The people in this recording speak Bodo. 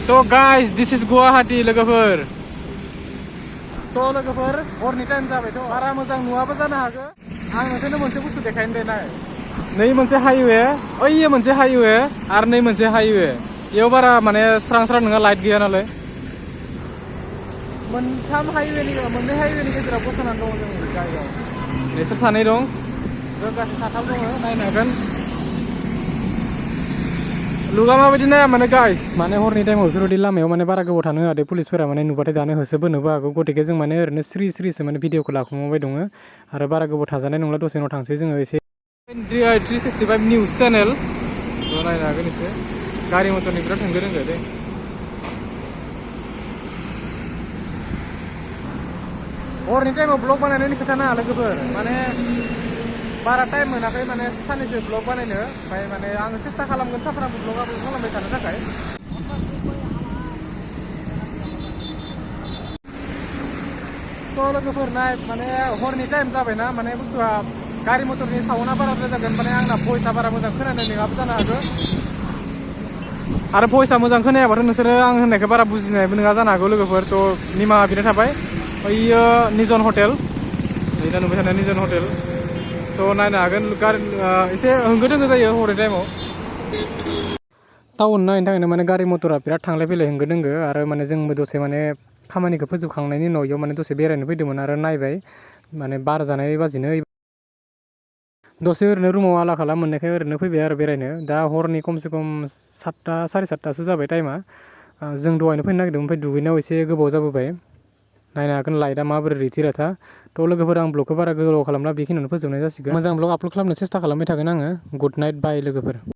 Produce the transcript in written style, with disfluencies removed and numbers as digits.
तो गाइस दिस इज गुवाहाटी लोगोफोर स' लोगोफोर हरनि टाइम जाबायथ' बारा मोजां नुवाबो जानो हागौ आं नोंसोरनो मोनसे बुस्थु देखायनो दे नाय नै मोनसे हाइवे ओइयो मोनसे हाइवे आरो नै मोनसे हाइवे इयाव बारा माने स्रां स्रां नङा लाइट गैया नालाय मोननै हाइवेनि गेजेराव गसंनानै दङ जों गारियाव बिसोर सानै दं जों गासै साथाम दङ नायनो हागोन लुगा माबायदि नाया माने गाइस माने हरनि टाइमाव बेफोरबायदि लामायाव माने बारा गोबाव थानो होआ दे पुलिसफोरा माने नुबाथाय दानो होसोबोनोबो हागौ गतिके जों माने ओरैनो स्रिसो माने भिडिअखौ लाखुमाबाय दङ आरो बारा गोबाव थाजानाय नंला दसे उनाव थांसै जोङो एसे 365 निउस चेनेल ज' नायनो हागोन एसे गारि मटरनि बिराद होंगो दोंगो दे हरनि टाइमाव ब्लग बानायनायनि खोथा नाङा लोगोफोर माने बारा टाइम मोनाखै माने साननैसो ब्लग बानायनो ओमफ्राय माने आङो सेस्था खालामगोन सानफ्रामबो ब्लग आपल'ड खालामबाय थानो थाखाय स' लोगोफोर नाय माने हरनि टाइम जाबायना माने बुस्थुआ गारि मटरनि साउन्डआ बाराद्राय जागोन माने आंना भइसआ बारा मोजां खोनानाय नङाबो जानो हागौ आरो भइसआ मोजां खोनायाबाथ' नोंसोरो आं होननायखौ बारा बुजिनायबो नङा जानो हागौ लोगोफोर थ' निमाहा बिनाय थाबाय बैयो निजन हटेल दा नुबाय थानाय निजन हटेल थ' नायनो हागोन एसे होंगो दोंगो जायो हरनि टाइमाव टाउन नायनो थाखायनो माने गारि मटरा बिराद थांलाय फैलाय होंगो दोंगो आरो माने जोंबो दसे माने खामानिखौ फोजोबखांनायनि उनाव इयाव माने दसे बेरायनो फैदोंमोन आरो नायबाय माने बार जानाय बाजिनो दसे ओरैनो रुमाव आला खाला मोननायखाय ओरैनो फैबाय आरो बेरायनो दा हरनि खमसे खम 7टा 7:30सो जाबाय टाइमा जों दहायनो फैनो नागिरदोंमोन ओमफ्राय दुगैनायाव एसे गोबाव जाबोबाय नायनो हागोन लाइटआ माबोरै रिथिराथा थ' लोगोफोर आं ब्लगखौ बारा गोलाव खालामला बेखिनियावनो फोजोबनाय जासिगोन मोजां ब्लग आपल'ड खालामनो सेस्था खालामबाय थागोन आङो गुड नाइट बाय लोगोफोर